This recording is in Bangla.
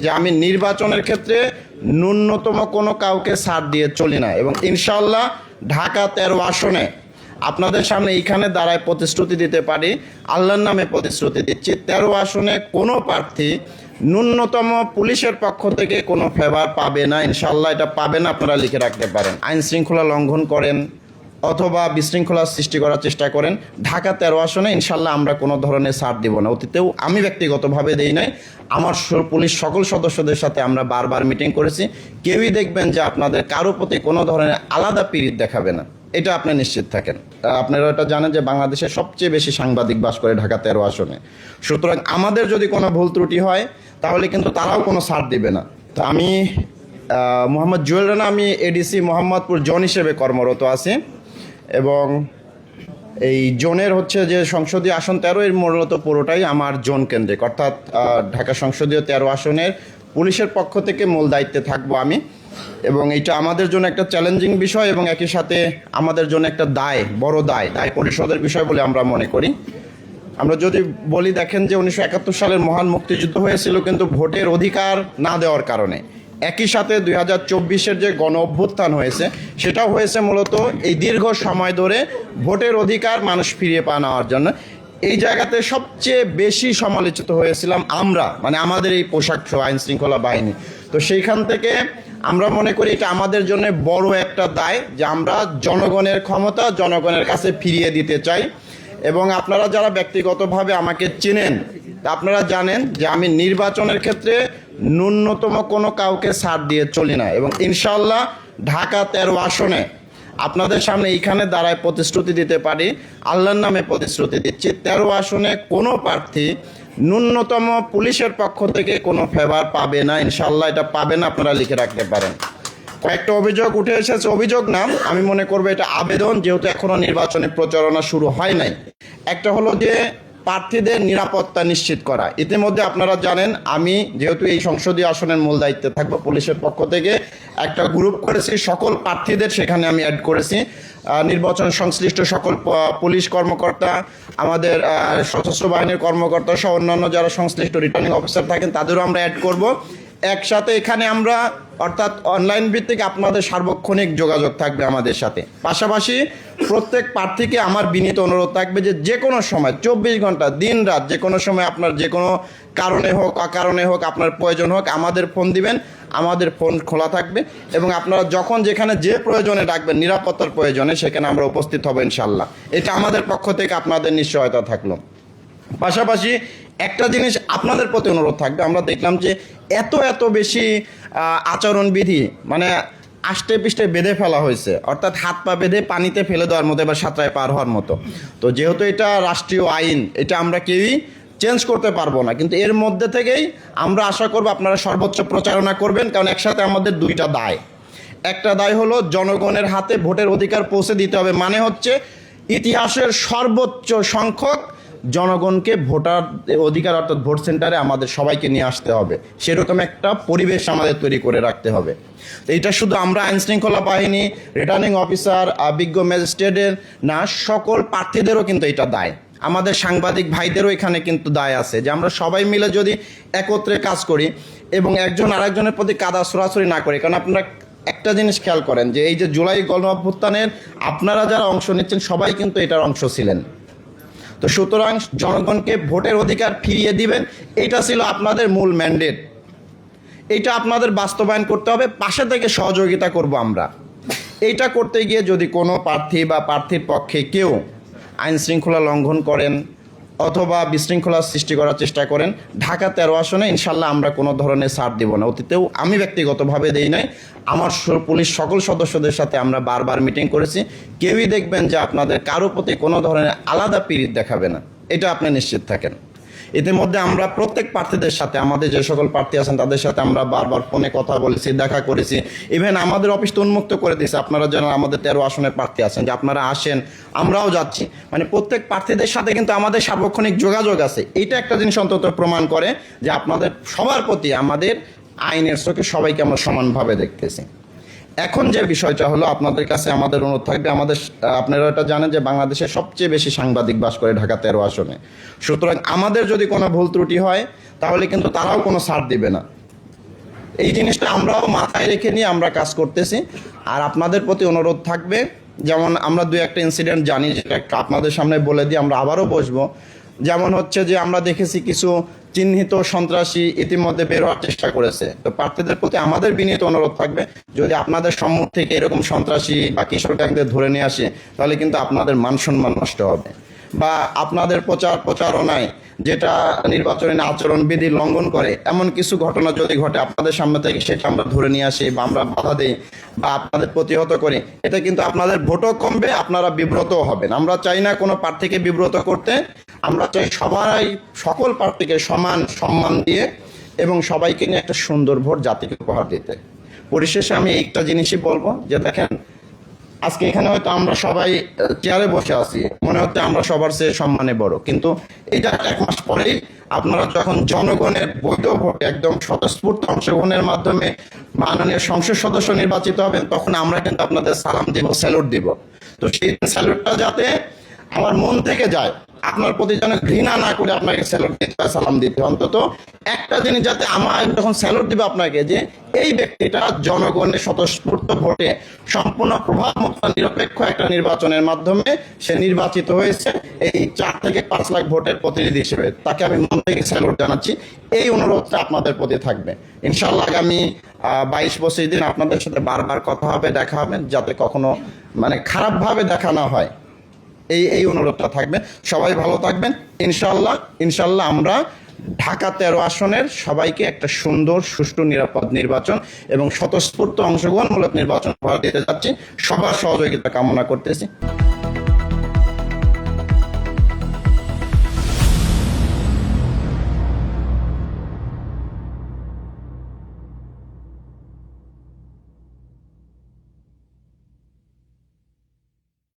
যে আমি নির্বাচনের ক্ষেত্রে ন্যূনতম কোনো কাউকে ছাড় দিয়ে চলি না এবং ইনশাআল্লাহ ঢাকা 13 আসনে আপনাদের সামনে এইখানে দাঁড়ায় প্রতিশ্রুতি দিতে পারি, আল্লাহর নামে প্রতিশ্রুতি দিচ্ছি, 13 আসনে কোনো প্রার্থী ন্যূনতম পুলিশের পক্ষ থেকে কোনো ফেভার পাবে না। ইনশাআল্লাহ এটা পাবে না, আপনারা লিখে রাখতে পারেন। আইন শৃঙ্খলা লঙ্ঘন করেন অথবা বিশৃঙ্খলা সৃষ্টি করার চেষ্টা করেন, ঢাকা 13 আসনে ইনশাআল্লাহ আমরা কোনো ধরনের ছাড় দিব না। অতীতেও আমি ব্যক্তিগতভাবে দেই নাই, আমার পুলিশ সকল সদস্যদের সাথে আমরা বারবার মিটিং করেছি, কেউই দেখবেন যে আপনাদের কারো প্রতি কোনো ধরনের আলাদা পীড়িত দেখাবে না, এটা আপনি নিশ্চিত থাকেন। আপনারা এটা জানেন যে বাংলাদেশের সবচেয়ে বেশি সাংবাদিক বাস করে ঢাকা 13 আসনে, সুতরাং আমাদের যদি কোনো ভুল ত্রুটি হয় তাহলে কিন্তু তারাও কোনো ছাড় দিবে না। তো আমি মোহাম্মদ জুয়েল রানা, আমি এডিসি মোহাম্মদপুর জোন হিসেবে কর্মরত আছি এবং এই জোনের যে সংসদীয় আসন 13 এর মূলত পুরোটাই আমার জোন কেন্দ্রিক, অর্থাৎ ঢাকা সংসদীয় 13 আসনের পুলিশের পক্ষ থেকে মূল দায়িত্বে থাকবো আমি এবং এটা আমাদের জন্য একটা চ্যালেঞ্জিং বিষয় এবং একই সাথে আমাদের জন্য একটা বড় দায় পরিশোধের বিষয় বলে আমরা মনে করি। আমরা যদি বলি, দেখেন যে 1971 সালের মহান মুক্তিযুদ্ধ হয়েছিল কিন্তু ভোটের অধিকার না দেওয়ার কারণে। একই সাথে 2024-এর যে গণ অভ্যুত্থান হয়েছে সেটাও হয়েছে মূলত এই দীর্ঘ সময় ধরে ভোটের অধিকার মানুষ ফিরিয়ে নেওয়ার জন্য। এই জায়গাতে সবচেয়ে বেশি সমালোচিত হয়েছিলাম আমরা, মানে আমাদের এই পোশাক আইন শৃঙ্খলা বাহিনী। তো সেইখান থেকে আমরা মনে করি এটা আমাদের জন্য বড় একটা দায় যে আমরা জনগণের ক্ষমতা জনগণের কাছে ফিরিয়ে দিতে চাই। এবং আপনারা যারা ব্যক্তিগতভাবে আমাকে চেনেন আপনারা জানেন যে আমি নির্বাচনের ক্ষেত্রে ন্যূনতম কোনো কাউকে ছাড় দিয়ে চলি না এবং ইনশাআল্লাহ ঢাকা 13 আসনে আপনাদের সামনে এইখানে দাঁড়ায় প্রতিশ্রুতি দিতে পারি, আল্লাহর নামে প্রতিশ্রুতি দিচ্ছি, 13 আসনে কোনো প্রার্থী ন্যূনতম পুলিশের পক্ষ থেকে কোনো ফেভার পাবে না। ইনশাআল্লাহ এটা পাবে না, আপনারা লিখে রাখতে পারেন। কয়েকটা অভিযোগ উঠে এসেছে, অভিযোগ না, আমি মনে করবো এটা আবেদন, যেহেতু এখনো নির্বাচনী প্রচারণা শুরু হয় নাই। একটা হলো যে প্রার্থীদের নিরাপত্তা নিশ্চিত করা। ইতিমধ্যে আপনারা জানেন আমি যেহেতু এই সংসদীয় আসনের মূল দায়িত্বে থাকবো, পুলিশের পক্ষ থেকে একটা গ্রুপ করেছি, সকল প্রার্থীদের সেখানে আমি অ্যাড করেছি। নির্বাচন সংশ্লিষ্ট সকল পুলিশ কর্মকর্তা, আমাদের সশস্ত্র বাহিনীর কর্মকর্তা সহ অন্যান্য যারা সংশ্লিষ্ট রিটার্নিং অফিসার থাকেন তাদেরও আমরা অ্যাড করব। একসাথে এখানে আমরা অর্থাৎ অনলাইন ভিত্তিক আপনাদের সার্বক্ষণিক যোগাযোগ থাকবে আমাদের সাথে। পাশাপাশি প্রত্যেক প্রার্থীকে আমার বিনীত অনুরোধ থাকবে যে কোনো সময় 24 ঘন্টা দিন রাত যে কোনো সময় আপনার যে কোনো কারণে হোক অকারণে হোক আপনার প্রয়োজন হোক আমাদের ফোন দিবেন, আমাদের ফোন খোলা থাকবে এবং আপনারা যখন যেখানে যে প্রয়োজনে ডাকবেন নিরাপত্তার প্রয়োজনে সেখানে আমরা উপস্থিত হব ইনশাআল্লাহ। এটা আমাদের পক্ষ থেকে আপনাদের নিশ্চয়তা থাকলো। পাশাপাশি একটা জিনিস আপনাদের প্রতি অনুরোধ থাকবে, আমরা দেখলাম যে এত বেশি আচরণবিধি মানে আষ্টে পিষ্টে বেঁধে ফেলা হয়েছে, অর্থাৎ হাত পা বেঁধে পানিতে ফেলে দেওয়ার মতো এবার সাঁতরায় পার হওয়ার মতো। তো যেহেতু এটা রাষ্ট্রীয় আইন, এটা আমরা কেউই চেঞ্জ করতে পারবো না, কিন্তু এর মধ্যে থেকেই আমরা আশা করব আপনারা সর্বোচ্চ প্রচারণা করবেন, কারণ একসাথে আমাদের দুইটা দায়। একটা দায় হলো জনগণের হাতে ভোটের অধিকার পৌঁছে দিতে হবে, মানে ইতিহাসের সর্বোচ্চ সংখ্যক জনগণকে ভোটার অধিকার অর্থাৎ ভোট সেন্টারে আমাদের সবাইকে নিয়ে আসতে হবে, সেরকম একটা পরিবেশ আমাদের তৈরি করে রাখতে হবে। তো এটা শুধু আমরা আইন শৃঙ্খলা বাহিনী, রিটার্নিং অফিসার, বিজ্ঞ ম্যাজিস্ট্রেটের না, সকল প্রার্থীদেরও কিন্তু এটা দায়। আমাদের সাংবাদিক ভাইদেরও এখানে কিন্তু দায় আছে যে আমরা সবাই মিলে যদি একত্রে কাজ করি এবং একজন আরেকজনের প্রতি কাদা ছড়াছড়ি না করি। কারণ আপনারা একটা জিনিস খেয়াল করেন যে এই যে জুলাই গণ অভ্যুত্থানের আপনারা যারা অংশ নিচ্ছেন সবাই কিন্তু এটার অংশ ছিলেন। তো সুতরাং জনগণকে ভোটের অধিকার ফিরিয়ে দিবেন, এটা ছিল আপনাদের মূল ম্যান্ডেট, এটা আপনাদের বাস্তবায়ন করতে হবে, পাশে থেকে সহযোগিতা করব আমরা। এইটা করতে গিয়ে যদি কোনো প্রার্থী বা প্রার্থীর পক্ষে কেউ আইন শৃঙ্খলা লঙ্ঘন করেন অথবা বিশৃঙ্খলা সৃষ্টি করার চেষ্টা করেন, ঢাকা 13 আসনে ইনশাআল্লাহ আমরা কোনো ধরনের ছাড় দিব না। অতীতেও আমি ব্যক্তিগতভাবে দেই নাই, আমার পুলিশ সকল সদস্যদের সাথে আমরা বারবার মিটিং করেছি, কেউই দেখবেন যে আপনাদের কারো প্রতি কোনো ধরনের আলাদা পীড়িত দেখাবে না, এটা আপনি নিশ্চিত থাকেন। ইতিমধ্যে আমরা প্রত্যেক প্রার্থীদের সাথে, আমাদের যে সকল প্রার্থী আছেন তাদের সাথে আমরা বারবার ফোনে কথা বলেছি, দেখা করেছি, ইভেন আমাদের অফিস তো উন্মুক্ত করে দিয়েছে। আপনারা যারা আমাদের 13 আসনের প্রার্থী আছেন যে আপনারা আসেন, আমরাও যাচ্ছি, মানে প্রত্যেক প্রার্থীদের সাথে কিন্তু আমাদের সার্বক্ষণিক যোগাযোগ আছে। এটা একটা জিনিস অন্তত প্রমাণ করে যে আপনাদের সবার প্রতি আমাদের আইনের চোখে সবাইকে আমরা সমানভাবে দেখতেছি। এখন যে বিষয়টা হলো আপনাদের কাছে আমাদের অনুরোধ থাকবে, আপনারা এটা জানেন যে বাংলাদেশের সবচেয়ে বেশি সাংবাদিক বাস করে ঢাকা 13 আসনে, সুতরাং আমাদের যদি কোনো ভুল ত্রুটি হয় তাহলে কিন্তু তারাও কোনো ছাড় দিবে না। এই জিনিসটা আমরাও মাথায় রেখে নিয়ে আমরা কাজ করতেছি। আর আপনাদের প্রতি অনুরোধ থাকবে, যেমন আমরা দু একটা ইনসিডেন্ট জানি, যেটা একটু আপনাদের সামনে বলে দিয়ে আমরা আবারও বসবো। যেমন হচ্ছে যে আমরা দেখেছি কিছু চিহ্নিত সন্ত্রাসী ইতিমধ্যে বের হওয়ার চেষ্টা করেছে। তো প্রার্থীদের প্রতি আমাদের বিনীত অনুরোধ থাকবে, যদি আপনাদের সম্মুখ থেকে এরকম সন্ত্রাসী বা কিশোর গ্যাংদের ধরে নিয়ে আসে, তাহলে কিন্তু আপনাদের মান সম্মান নষ্ট হবে। বা আপনাদের প্রচারণায় যেটা নির্বাচনী আচরণবিধি লঙ্ঘন করে এমন কিছু ঘটনা যদি ঘটে আপনাদের সামনে থেকে, সেটা আমরা ধরে নিয়ে আসি বা আমরা বাধা দিই বা আপনাদের প্রতিহত করি, এটা কিন্তু আপনাদের ভোটও কমবে, আপনারা বিব্রতও হবেন। আমরা চাই না কোনো প্রার্থীকে বিব্রত করতে, আমরা চাই সবাই সকল প্রার্থীকে সমান সম্মান দিয়ে এবং সবাইকে নিয়ে একটা সুন্দর ভোট জাতিকে উপহার দিতে। পরিশেষে আমি একটা জিনিসই বলবো, যে দেখেন আজকে এখানে হয়তো আমরা সবাই চেয়ারে বসে আছি, মনে হচ্ছে আমরা সবার চেয়ে সম্মানে বড়, কিন্তু এটা 1 মাস পরেই আপনারা যখন জনগণের বৈধ ভোটে একদম স্বতঃস্ফূর্ত অংশগ্রহণের মাধ্যমে মাননীয় সংসদ সদস্য নির্বাচিত হবেন, তখন আমরা কিন্তু আপনাদের সালাম দিব, স্যালুট দিব। তো সেই স্যালুটটা যাতে আমার মন থেকে যায়, আপনার প্রতি যেন ঘৃণা না করে আপনাকে স্যালুট দিতে হয়, সালাম দিতে হয়। অন্তত একটা জিনিস যাতে আমার যখন স্যালুট দিব আপনাকে, যে এই ব্যক্তিটা জনগণের স্বতঃস্ফূর্ত ভোটে সম্পূর্ণ প্রভাবমুক্ত নিরপেক্ষ একটা নির্বাচনের মাধ্যমে সে নির্বাচিত হয়েছে, এই 4 থেকে 5 লাখ ভোটের প্রতিনিধি হিসেবে তাকে আমি মন থেকে স্যালুট জানাচ্ছি। এই অনুরোধটা আপনাদের প্রতি থাকবে। ইনশাআল্লাহ আগামী 22-25 দিন আপনাদের সাথে বারবার কথা হবে, দেখা হবে, যাতে কখনো মানে খারাপভাবে দেখা না হয়, এই অনুরোধটা থাকবে। সবাই ভালো থাকবেন। ইনশাল্লাহ আমরা ঢাকা 13 আসনের সবাইকে একটা সুন্দর, সুষ্ঠু, নিরাপদ নির্বাচন এবং স্বতঃস্ফূর্ত অংশগ্রহণমূলক নির্বাচন উপহার দিতে যাচ্ছি। সবার সহযোগিতা কামনা করতেছি।